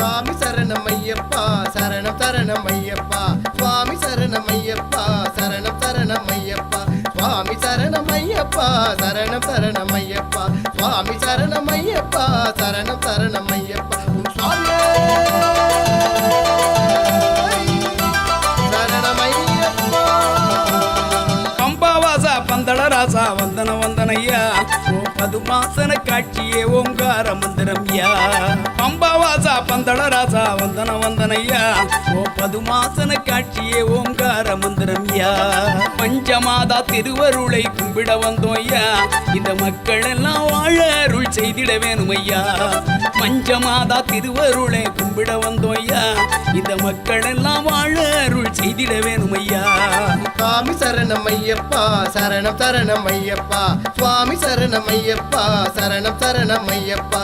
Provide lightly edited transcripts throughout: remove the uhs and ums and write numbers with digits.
சுவாமி சரணமையப்பா சரணம் சரணமையப்பா சுவாமி சரணமையப்பா சரணம் சரணமையப்பா சுவாமி சரணமையப்பா சரணம் சரணமையப்பா சுவாமி சரணமையப்பா சரணம் சரணமையப்பா சுவாமி சரணமையப்பா பம்பாவாசா பந்தள ராசா வந்தன வந்தனையா ஓ பதுமாசன காட்சியே ஓங்கார மந்திரம்யா பம்பாவாசா பந்தள ராசா வந்தன வந்தனையா ஓ பதுமாசன காட்சியே ஓங்கார மந்திரம்யா பஞ்சமாதா திருவருளை கும்பிட வந்தோய்யா இந்த மக்கள் எல்லாம் வாழ அருள் செய்திட வேணுமையா பஞ்சமாதா திருவருளை கும்பிட வந்தோய்யா இந்த மக்கள் எல்லாம் வாழ அருள் செய்திட வேணுமையா சுவாமி சரணமையப்பா சரணம் சரணமையப்பா சுவாமி சரணமையப்பா சரணம் சரணமையப்பா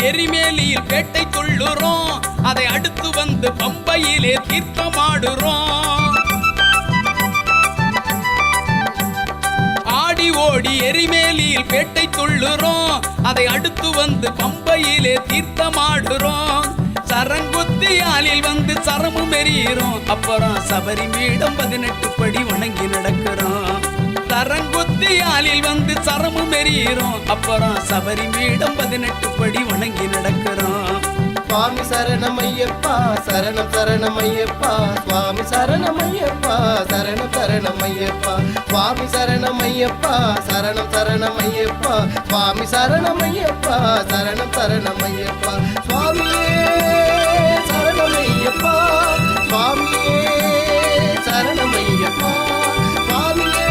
எரிமேலியில் பேட்டை துள்ளுறோம் அதை அடுத்து வந்து பம்பையிலே தீர்த்தமாடுறோம் ஆடி ஓடி எரிமேலியில் பேட்டை துள்ளுறோம் அதை அடுத்து வந்து பம்பையிலே தீர்த்தமாடுறோம் சரங்குத்தியாலில் வந்து சரமும் எறிகிறோம் அப்புறம் சபரி மீடம் 18 படி வணங்கி நடக்கிறோம் சரங்குத்தியாலில் வந்து சரமும் எறிகிறோம் அப்புறம் சபரி மீடம் 18 படி வணங்கி நடக்கிறோம் சுவாமி சரணமையப்பா சரணம் சரணமையப்பா சுவாமி சரணமையப்பா சரணம் சரணமையப்பா சுவாமி சரணமையப்பா சரணம் சரணமையப்பா சுவாமி சரணமையப்பா சரணம் சரணமையப்பா சுவாமியே சரணமையப்பா சுவாமியே சரணமையப்பா சுவாமியே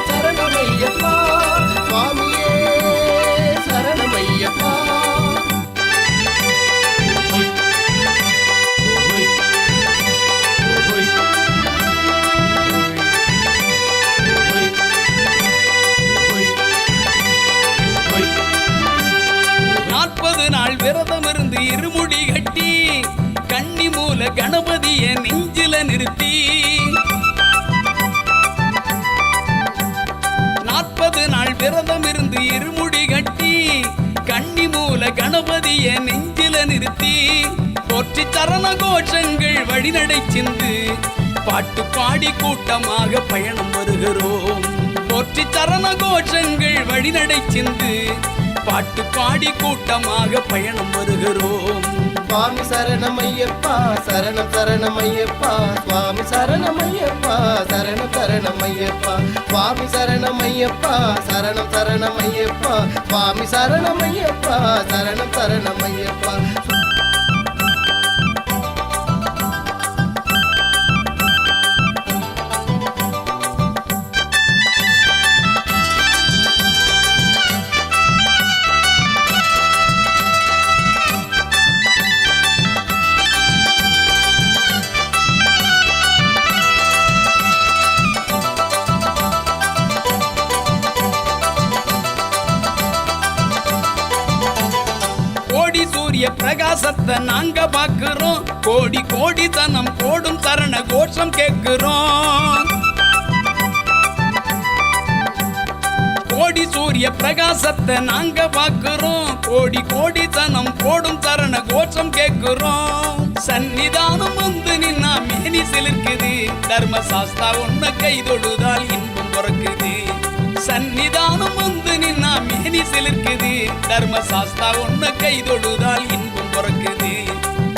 சரணமையப்பா சுவாமியே சரணமையப்பா நாள் விரதம் இருந்து இருமுடி கட்டி கன்னி மூல கணபதிய நெஞ்சில நிறுத்தி 40 நாள் விரதம் இருந்து இருமுடி கட்டி கன்னி மூல கணபதிய நெஞ்சில நிறுத்தி போற்றி சரண கோஷங்கள் வழிநடை சென்று பாட்டு பாடி கூட்டமாக பயணம் வருகிறோம் போற்றி சரண கோஷங்கள் வழிநடை சென்று பாட்டு பாடி கூட்டமாக பயணம் வருகிறோம் சுவாமி சரணமையப்பா சரணம் சரணமையப்பா சுவாமி சரணமையப்பா சரணம் சரணமையப்பா சுவாமி சரணமையப்பா சரணம் சரணமையப்பா சுவாமி சரணமையப்பா சரணம் சரணமையப்பா பிரகாசத்தை நாங்க பாக்குறோம் கோடி கோடி தனம் கோடும் சரண கோஷம் கேட்கிறோம் கோடி சூரிய பிரகாசத்தை நாங்க பாக்குறோம் கோடி கோடி தனம் கோடும் சரண கோஷம் கேட்கிறோம் சன்னிதானம் வந்து நின்னா மேனி சிலிர்க்குது தர்மசாஸ்தா ஒன்ன கை தொழுதால் இன்பம் பிறக்குது சன்னிதானம் வந்து நின்னா மேனி சிலிர்க்குது தர்மசாஸ்தா ஒன்ன கை தொழுதால் இன்பம் பிறக்குது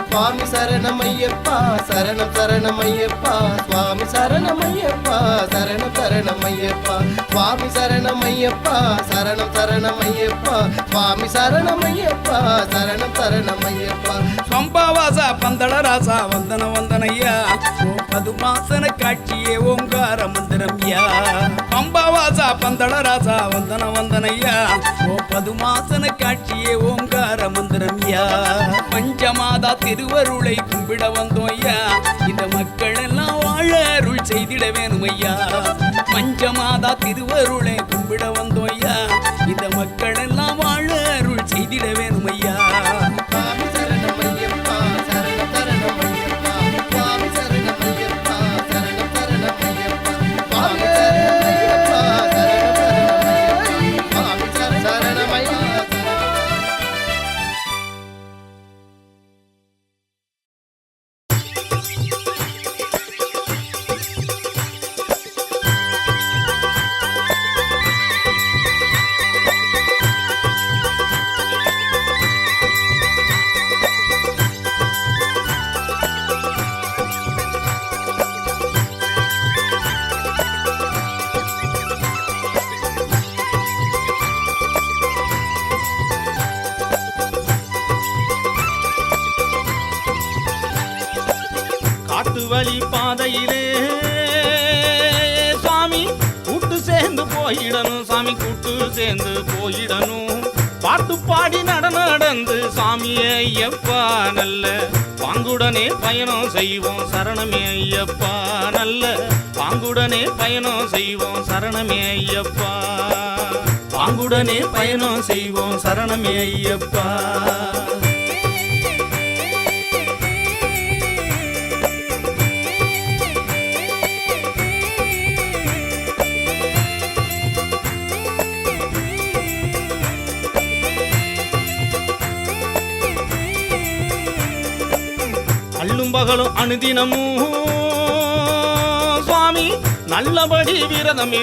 சுவாமி சரணமையப்பா சரணம் சரணமையப்பா சுவாமி சரணமையப்பா சரணம் சரணமையப்பா சுவாமி சரணமையப்பா சரணம் சரணமையப்பா சுவாமி சரணமையப்பா சரணம் சரணமையப்பா பம்பாவாசா பந்தள ராசா வந்தன வந்தனையா ஓ பதுமாசன காட்சியே ஓங்கார மந்திரம்யா பம்பாவாசா பந்தள ராசா வந்தன வந்தனையா ஓ பதுமாசன காட்சியே ஓங்கார மந்திரம்யா பஞ்சமாத பஞ்சமாதா திருவருளை கும்பிட வந்தோம் ஐயா இந்த மக்கள் எல்லாம் வாழ அருள் செய்திட வேணும் ஐயா பஞ்சமாதா திருவருளை கும்பிட வந்தோம் ஐயா இந்த மக்கள் எல்லாம் வாழ அருள் செய்திட வேணும் ஐயா சுவாமி சரணமையப்பா சரணம் சரணமையப்பா சுவாமி சரணமையப்பா சரணம் சரணமையப்பா சுவாமி சரணமையப்பா சரணம் சரணமையப்பா சுவாமி சரணமையப்பா காட்டு வழி பாதையிலே சாமி கூட்டு சேர்ந்து போயிடணும் சாமி கூட்டு சேர்ந்து போயிடணும் பாட்டு பாடி நடந்து சாமியே ஐயப்பா நல்ல பாங்குடனே பயணம் செய்வோம் சரணமே ஐயப்பா நல்ல பாங்குடனே பயணம் செய்வோம் சரணமே ஐயப்பா பாங்குடனே பயணம் செய்வோம் சரணமே ஐயப்பா அள்ளும் பகலும் அனுதினமும் சுவாமி நல்லபடி விரதம்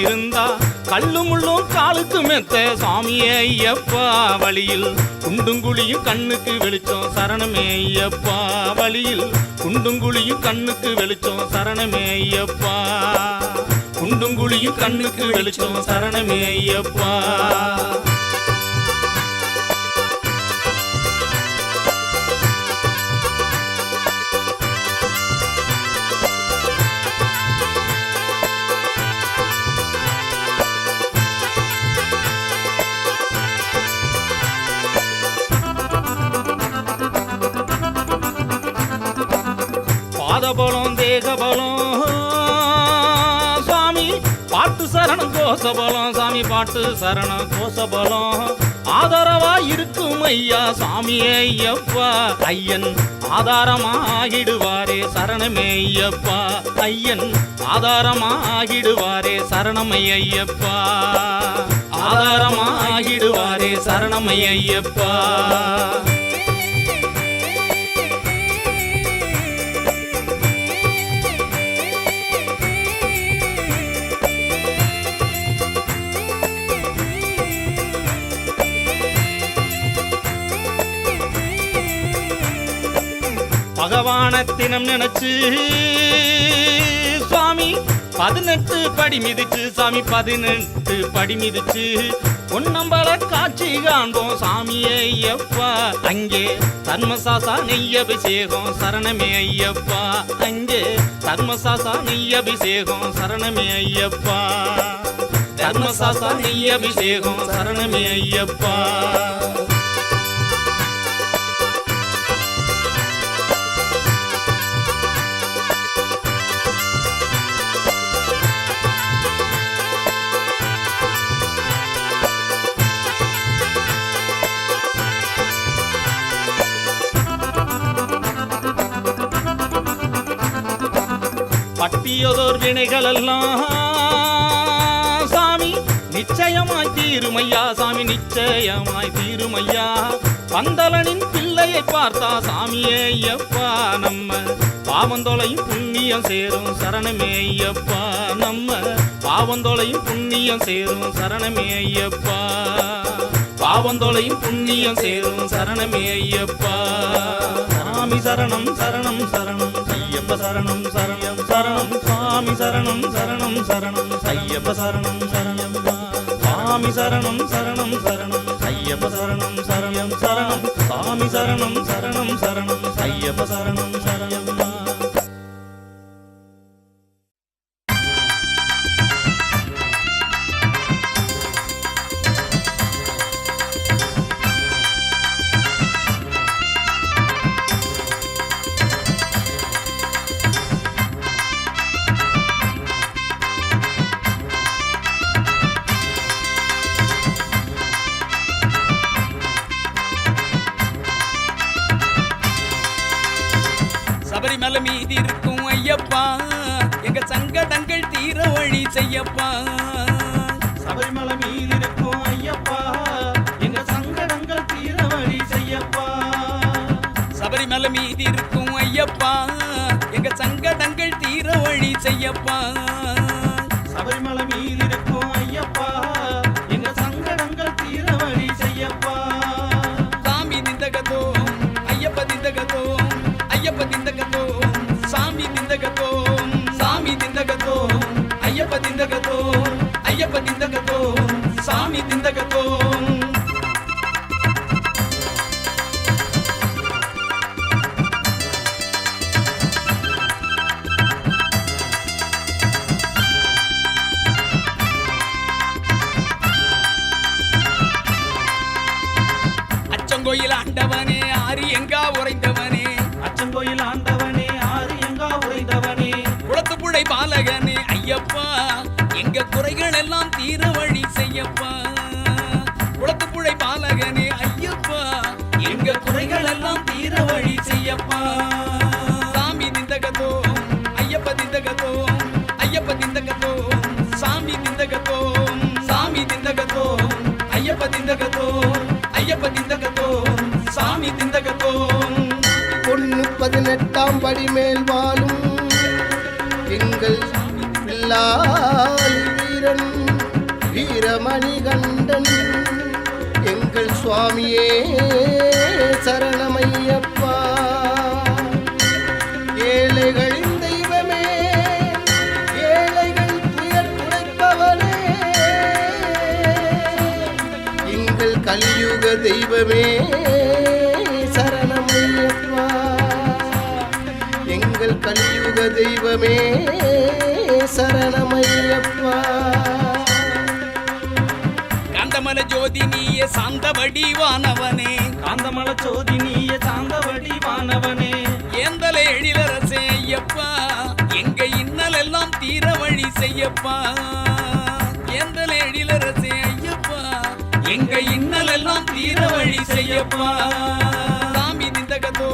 இருந்தா கல்லும் முள்ளும் காலுக்கு மெத்த சாமியே ஐயப்பா வழியில் குண்டுங்குழியும் கண்ணுக்கு வெளிச்சம் சரணமே ஐயப்பா வழியில் குண்டுங்குழியும் கண்ணுக்கு வெளிச்சம் சரணமே ஐயப்பா குண்டுங்குழியும் கண்ணுக்கு வெளிச்சம் சரணமே ஐயப்பா பாதபலம் தேகபலம் சுவாமி பாட்டு சரணம் கோசபலம் சாமி பாட்டு சரணம் கோசபலம் ஆதரவா இருக்கும் ஐயா சாமி ஐயப்பா ஐயன் ஆதாரமாகிடுவாரே சரணமே ஐயப்பா ஐயன் ஆதாரமாகிடுவாரே சரணமை ஐயப்பா ஆதாரமாகிடுவாரே சரணமை ஐயப்பா பகவானத்தினம் நினைச்சு சுவாமி 18 படி மிதிச்சு சாமி 18 படி மிதிச்சு பொன்னம்பல காட்சி காண்போம் சாமியே ஐயப்பா அங்கே தர்மசாசா நெய் அபிஷேகம் சரணமே ஐயப்பா அங்கே தர்மசாசா நெய் அபிஷேகம் சரணமே ஐயப்பா தர்மசாசா நெய் அபிஷேகம் சரணமே ஐயப்பா பட்டியதோர் வினைகள் எல்லாம் சாமி நிச்சயமாய் தீருமையா சாமி நிச்சயமாய் தீருமையா பந்தலனின் பிள்ளையை பார்த்தா சாமியே ஐயப்பா நம்ம பாவந்தொலையும் புண்ணியம் சேரும் சரணமே ஐயப்பா நம்ம பாவந்தொலையும் புண்ணியம் சேரும் சரணமே ஐயப்பா பாவந்தொலையும் புண்ணியம் சேரும் சரணமே ஐயப்பா சாமி சரணம் சரணம் சரணம் ஐயப்ப சரணம் சரணம் சரணம் சாமி சரணம் சரணம் சரணம் ஐயப்ப சரணம் சரணம் சாமி சரணம் சரணம் சரணம் ஐயப்ப சரணம் சரணம் சரணம் சாமி சரணம் சரணம் சரணம் ஐயப்ப சரணம் சரணம் சபரிமலை மீதி இருக்கும் ஐயப்பா எங்க சங்கடங்கள் தீர வழி செய்யப்பா. சபரிமலை மீது இருக்கும் ஐயப்பா எங்க சங்கடங்கள் தீர வழி செய்யப்பா. சபரிமலை மீதி இருக்கும் ஐயப்பா எங்க சங்கடங்கள் தீர வழி செய்யப்பா. சபரிமலை மீது இருக்கும் ஐயப்பா எங்க சங்கடங்கள் தீர வழி செய்யப்பா. சாமி நிந்தகதோ ஐயப்ப நிந்தகதோ ஐயப்ப நிந்தகதோ சாமி நிந்தகதோ சாமி நிந்தகதோ ஐயப்ப நிந்தகதோ ஐயப்ப நிந்தகதோ சாமி நிந்தகதோ. அச்சங்கோயில் ஆண்டவனே ஆரி எங்கா உறைந்தவனே அச்சங்கோயில் ஆண்டவனே ஆறு எங்கா உறைந்தவனே குளத்துப்புழை பாலகனே ஐயப்பா எங்க குறைகள் எல்லாம் தீர வழி செய்யப்பா. குளத்துப்புழை பாலகனே ஐயப்பா எங்க குறைகள் எல்லாம் தீர வழி செய்யப்பா. சாமி நிந்தகதோ ஐயப்ப நிந்தகதோ ஐயப்ப நிந்தகதோ சாமி நிந்தகதோ சாமி நிந்தகதோ ஐயப்ப நிந்தகதோ ஐயப்ப நிந்தகதோ சாமி நிந்தகதோ. பொண்ணு 18ஆம் படி மேல் வாழும் எங்கள் பிள்ளால் வீரன் வீரமணி கண்டன் எங்கள் சுவாமியே சரணமையப்பா. ஏழைகளின் தெய்வமே ஏழைகள் துயர் துடைப்பவனே எங்கள் கலியுக தெய்வமே சரணமையப்பா. எங்கள் கலியுக தெய்வமே சரணமையப்பா. காந்தமல ஜோதி நீயே சாந்த வடிவானவனே காந்தமல ஜோதி நீய சாந்த வடிவானவனே ஏந்தலை எழிலரசே ஐயப்பா எங்க இன்னல் எல்லாம் தீர வழி செய்யப்பா. ஏந்தலை எழிலரசே ஐயப்பா எங்க இன்னல் எல்லாம் தீர வழி செய்யப்பா. சாமி நிந்தகதோ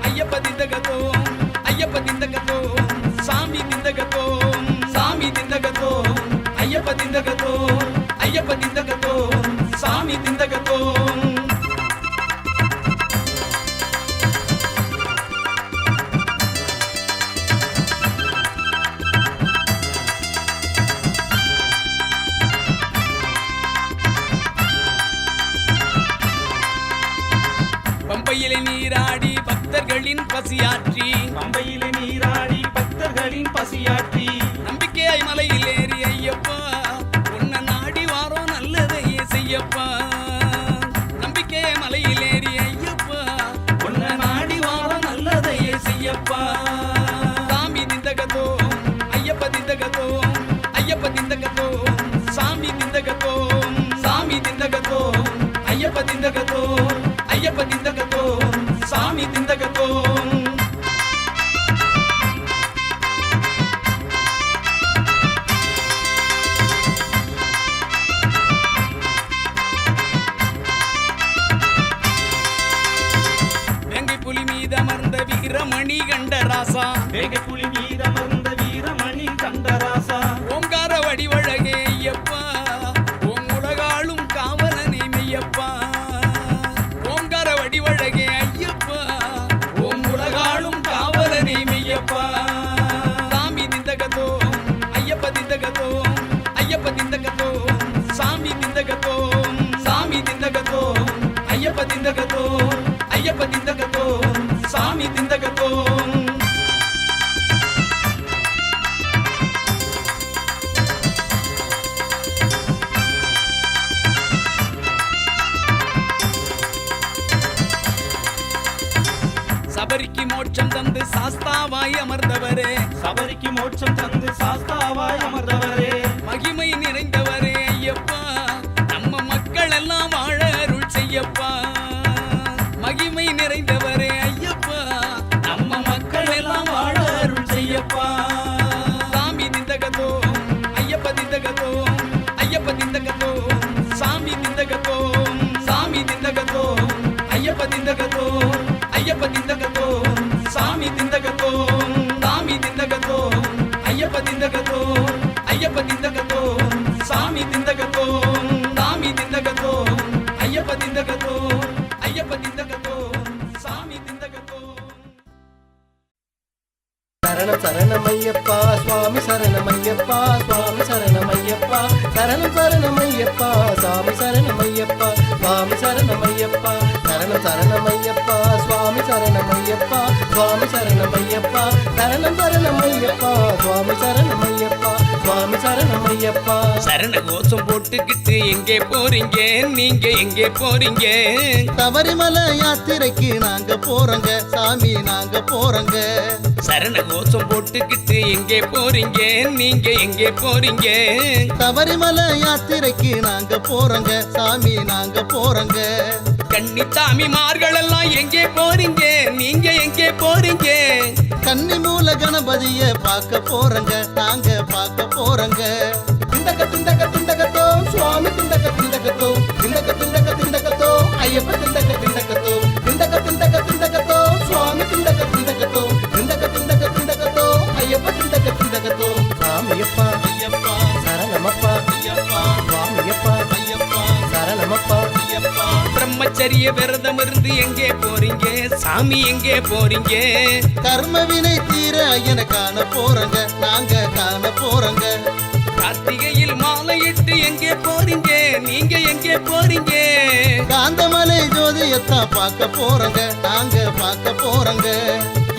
ஐயப்ப நிந்தகதோ ஐயப்ப நிந்தகதோ சாமி நிந்தகதோ சாமி நிந்தகதோ ஐயப்ப நிந்தகதோ ஐயப்ப நிந்தகதோ சாமி நிந்தகதோ. பம்பையிலே நீராடி பக்தர்களின் பசியாற்றி பம்பையிலே நீராடி பக்தர்களின் பசியாற்றி நம்பிக்கையாய் மலையில் ஏறி ஐயப்பா உன்னை நாடி வாரோ நல்லதையே செய்யப்பா. நம்பிக்கையாய் மலையில் ஏறி ஐயப்பா உன்னை நாடி வாரோ நல்லதையே செய்யப்பா. சாமி நிந்தகதோ ஐயப்ப நிந்தகதோ ஐயப்ப நிந்தகதோ சாமி நிந்தகதோ சாமி நிந்தகதோ ஐயப்ப நிந்தகதோ ஐயப்ப நிந்தகதோ சாமி நிந்தகதோ. வேங்கை புலி மீது அமர்ந்த வீரமணி கண்டராசா வேகை புலி மீதமர்ந்த வீரமணி கண்டராசா ஓங்கார வடிவழகே ஐயப்பா ஓம் உலகாளும் காவலனே மெய்யப்பா. ஓங்கார வடிவழகே ஐயப்பா ஓம் உலகாளும் காவலனே மெய்யப்பா. சாமி நிந்தகதோ ஐயப்ப நிந்தகதோ ஐயப்ப நிந்தகதோ சாமி நிந்தகதோ சாமி நிந்தகதோ ஐயப்ப நிந்தகதோ ஐயப்ப நிந்தகதோ சாமி நிந்தகதோ. சபரிக்கு மோட்சம் தந்து சாஸ்தாவாய் அமர்ந்தவரே சபரிக்கு மோட்சம் தந்து சாஸ்தாவாய் அமர்ந்தவரே மகிமை நிறைந்தவரே ஐயப்பா நம்ம மக்கள் எல்லாம் வாழ அருள் செய்யப்பா. மகிமை நிறைந்தவரே ஐயப்பா நம்ம மக்கள் எல்லாம் வாழ அருள் செய்யப்பா. சாமி நிந்தகதோ ஐயப்ப நிந்தகதோ ஐயப்ப நிந்தகதோ சாமி நிந்தகதோ சாமி நிந்தகதோ ஐயப்ப நிந்தகதோ ஐயப்ப நிந்தகதோ சாமி நிந்தகதோ. சரணமையப்பா சுவாமி சரணமையப்பா சுவாமி சரணமையப்பா சரணம் சரணமையப்பா சாமி சரணமையப்பா சுவாமி சரணமையப்பா சரணம் சரணமையப்பா சுவாமி சரணமையப்பா சுவாமி சரணமையப்பா சரணம் சரணமையப்பா சுவாமி சரணமையப்பா சுவாமி சரணமையப்பா. சரண கோஷம் போட்டுக்கிட்டு எங்கே போறீங்க நீங்க எங்கே போறீங்க? சபரிமலை யாத்திரைக்கு நாங்க போறோங்க சாமி நாங்க போறோங்க. சரண கோஷம் போட்டுக்கிட்டு எங்கே போறீங்க நீங்க எங்கே போறீங்க? சபரிமலை யாத்திரைக்கு நாங்க போறோங்க சாமி நாங்க போறோங்க. கன்னித்தாமிமார்கள் எல்லாம் எங்கே போறீங்க நீங்க எங்கே போறீங்க? கன்னி மூல கணபதிய பார்க்க போறோங்க நாங்க பார்க்க போறோங்க. திண்டக திண்டக திண்டகத்தோம் சுவாமி திண்டக திண்டகத்தோம் திண்டக திண்டக திண்டகத்தோம் ஐயப்ப திண்டக திண்டகத்தோம் திண்டக திண்டக திண்டகத்தோம் சுவாமி திண்டக திண்டகத்தோம் திண்டக திண்டக திண்டகத்தோம் ஐயப்ப திண்டக திண்டகத்தோம். சாமியப்பா ஐயப்பா சரணமப்பா ஐயப்பா சுவாமியப்பா ஐயப்பா சரணமப்பா ஐயப்பா. பிரம்மச்சரிய விரதம் இருந்து எங்கே போறீங்க சாமி எங்கே போறீங்க? கர்ம வினை தீர ஐயனை காண போறோங்க நாங்க காண போறோங்க. கார்த்திகையில் மாலையிட்டு எங்கே போறீங்க நீங்க எங்கே போறீங்க? காந்தமலை ஜோதியத்தான் பார்க்க போறோங்க நாங்க பார்க்க போறோங்க.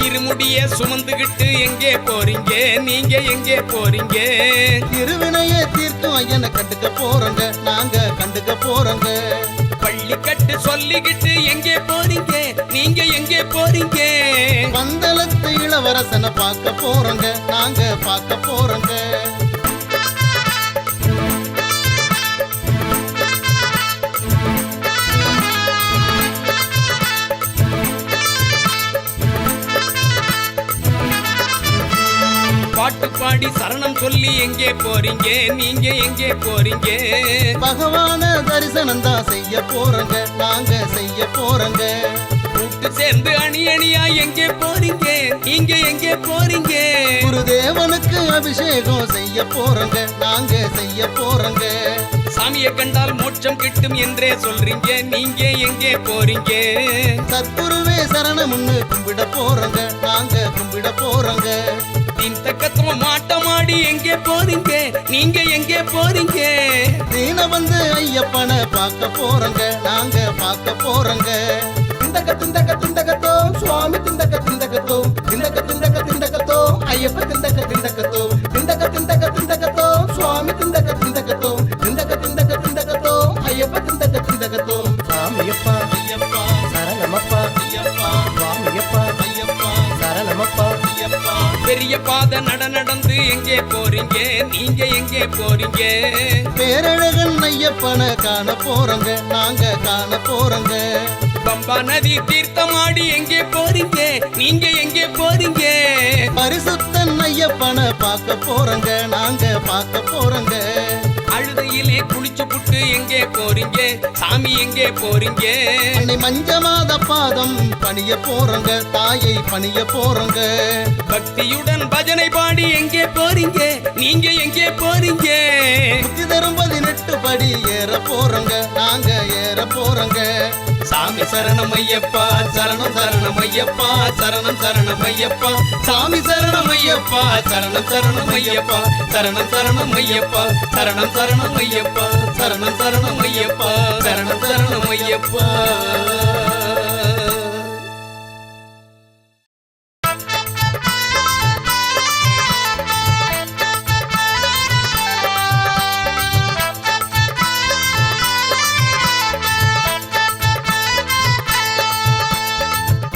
இருமுடிய சுமந்துகிட்டு எங்கே போறீங்க நீங்க எங்கே போறீங்க? திருவினைய தீர்க்கும் ஐயனை கண்டுக்க போறோங்க நாங்க கண்டுக்க போறோங்க. பள்ளி கட்டு சொல்லிக்கிட்டு எங்கே போறீங்க நீங்க எங்கே போறீங்க? பந்தளத்து இளவரசனை பார்க்க போறோங்க நாங்க பார்க்க போறோங்க. பாட்டு பாடி சரணம் சொல்லி எங்கே போறீங்க நீங்க எங்கே போறீங்க? பகவான தரிசனம் தான் செய்ய போறோங்க நாங்க செய்ய போறோங்க. கூட்டு சேர்ந்து அணி அணியா எங்கே போறீங்க நீங்க எங்கே போறீங்க? குருதேவனுக்கு அபிஷேகம் செய்ய போறோங்க நாங்க செய்ய போறோங்க. சாமியை கண்டால் மோட்சம் கிட்டும் என்றே சொல்றீங்க நீங்க எங்கே போறீங்க? சத்குருவே சரணம்னு கும்பிட போறோங்க நாங்க கும்பிட போறோங்க. தக்கத்துவம் மாட்டமாடி எங்கே போறீங்க நீங்க எங்கே போறீங்க? தீன வந்து ஐயப்பனை பார்க்க போறோங்க நாங்க பார்க்க போறோங்க. திண்டக திண்டக திண்டகத்தோம் சுவாமி திண்டக திண்டகத்தோம் திண்டக திண்டக திண்டகத்தோம் ஐயப்ப திண்டக திண்டகத்தோம் திண்டக திண்டக திண்டகத்தோம் சுவாமி திண்டக திண்டகத்தோம் திண்டக திண்டக திண்டகத்தோம் ஐயப்ப திண்டக திண்டகத்தோம். சாமியப்பா ஐயப்பா சரணமப்பா ஐயப்பா சுவாமியப்பா ஐயப்பா சரணமப்பா ஐயப்பா. பெரிய பாதை நடந்து எங்கே போறீங்க நீங்க எங்கே போறீங்க? பேரழகன் ஐயப்பனை காண போறோங்க நாங்க காண போறோங்க. பம்பா நதி தீர்த்தமாடி எங்கே போறீங்க நீங்க எங்கே போறீங்க? பரிசுத்தன் ஐயப்பனை பார்க்க போறோங்க நாங்க பார்க்க போறோங்க. அழுதையிலே குளிச்சு புட்டு எங்கே போறீங்க சாமி எங்கே போறீங்க? அன்னை மஞ்சமாத பாதம் பணிய போறோங்க தாயை பணிய போறோங்க. பக்தியுடன் பஜனை பாடி எங்கே போறீங்க நீங்க எங்கே போறீங்க? புத்தி தரும் 18 படி ஏற போறோங்க நாங்க ஏற போறோங்க. சாமி சரணம் ஐயப்பா சரணம் சரணம் ஐயப்பா சரணம் சரணம் ஐயப்பா சாமி சரணம் ஐயப்பா சரணம் சரணம் ஐயப்பா சரணம் சரணம் ஐயப்பா சரணம் சரணம் ஐயப்பா சரணம் சரணம் ஐயப்பா சரணம் சரணம் ஐயப்பா.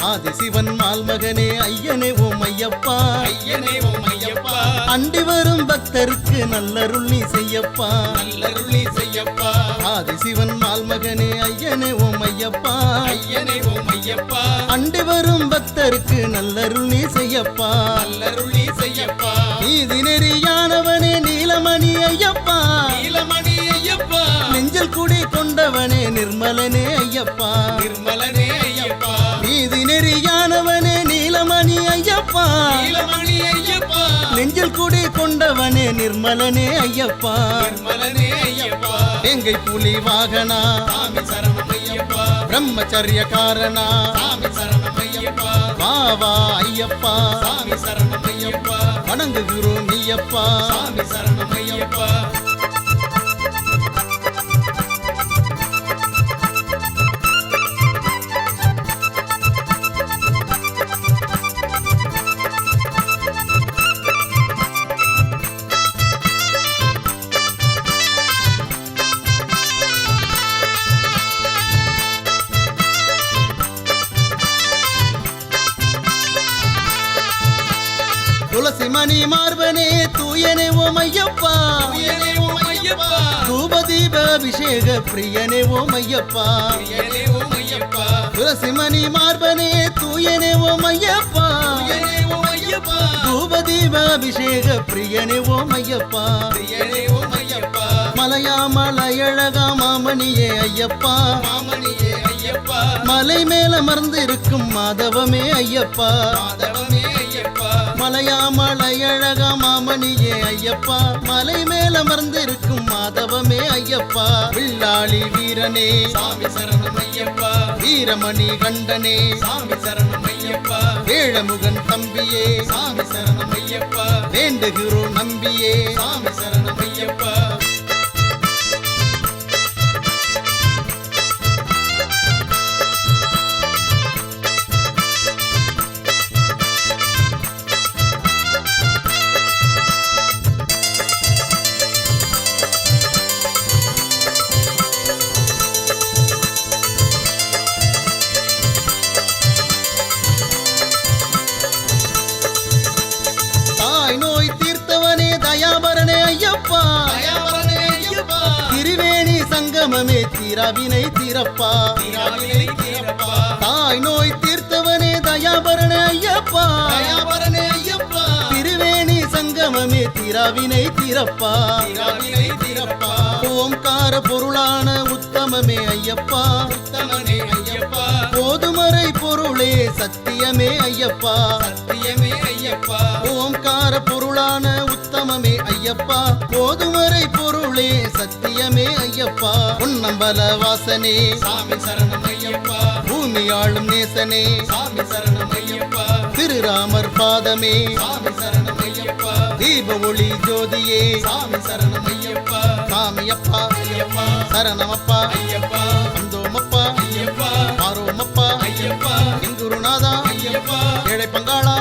ஆதிசிவன் மால்மகனே ஐயனே ஓம் ஐயப்பா ஐயனே ஓம் ஐயப்பா அண்டி வரும் பக்தருக்கு நல்லருள் நீ செய்யப்பா நல்லருள் நீ செய்யப்பா. ஆதிசிவன் மால்மகனே ஐயனே ஓம் ஐயப்பா ஐயனே ஓம் ஐயப்பா அண்டி வரும் பக்தருக்கு நல்லருள் நீ செய்யப்பா நல்லருள் நீ செய்யப்பா. நீதி நெறியானவனே நீலமணி ஐயப்பா நீலமணி ஐயப்பா நெஞ்சில் குடி கொண்டவனே நிர்மலனே ஐயப்பா நிர்மலனே ஐயப்பா நீதி நெறியானவனே நீலமணி ஐயப்பா நீலமணி ஐயப்பா நெஞ்சில் குடி கொண்டவனே நிர்மலனே ஐயப்பா நிர்மலனே ஐயப்பா எங்கை புலி வாகனா சாமி சரணம் ஐயப்பா பிரம்மச்சரிய காரணா சாமி சரணம் ஐயப்பா வா வா ஐயப்பா சாமி சரணம் ஐயப்பா வணங்குகிறோம் நீயப்பா சாமி சரணம் ஐயப்பா துளசி மணி மார்பனே தூயனே ஓம் ஐயப்பா பிரியனே ஓம் ஐயப்பா தூப தீப அபிஷேக பிரியனே ஓம் ஐயப்பா பிரியனே ஓம் ஐயப்பா துளசி மணி மார்பனே தூயனே ஓம் ஐயப்பா பிரியனே ஓம் ஐயப்பா தூப தீப அபிஷேக பிரியனே ஓம் ஐயப்பா பிரியனே ஓம் ஐயப்பா மலையா மலையழகா மாமணியே ஐயப்பா மாமணியே ஐயப்பா மலை மேல அமர்ந்து இருக்கும் மாதவமே ஐயப்பா மாதவமே ஐயப்பா மலையா மலையழகா மாமணியே ஐயப்பா மலை மேல அமர்ந்து இருக்கும் மாதவமே ஐயப்பா வில்லாளி வீரனே சாமி சரணம் ஐயப்பா வீரமணி கண்டனே சாமி சரணம் ஐயப்பா வேழமுகன் தம்பியே சாமி சரணம் ஐயப்பா வேண்டுகிறோம் நம்பியே சாமி சரணம் ஐயப்பா தாய் நோய் தீர்த்தவனே தயாபரனே ஐயப்பா தயாபரனே ஐயப்பா திருவேணி சங்கமமே தீராவினை தீரப்பா தீராவினை தீரப்பா தாய் நோய் தீர்த்தவனே தயாபரனே ஐயப்பா தயாபரனே ஐயப்பா திருவேணி சங்கமமே தீராவினை தீரப்பா தீராவினை தீரப்பா ஓம்கார பொருளான உத்தமமே ஐயப்பா உத்தமனே ஐயப்பா போதுமறை பொருளே சத்தியமே ஐயப்பா சத்தியமே ஐயப்பா ஓம்கார பொருளான உத்தமமே ஐயப்பா போதுமறை பொருளே சத்தியமே ஐயப்பா பொன்னம்பல வாசனே சாமி சரணம் ஐயப்பா பூமி ஆளும் நேசனே சாமி சரணம் ஐயப்பா திருராமர் பாதமே சாமி சரணம் ஐயப்பா தீப ஒளி ஜோதியே சாமி சரணம் ஐயப்பா சாமியப்பா ஐயப்பா சரணமப்பா ஐயப்பா வந்தோமப்பா ஐயப்பா மாறோமப்பா ஐயப்பா என் குருநாதா ஐயப்பா ஏழை பங்காளா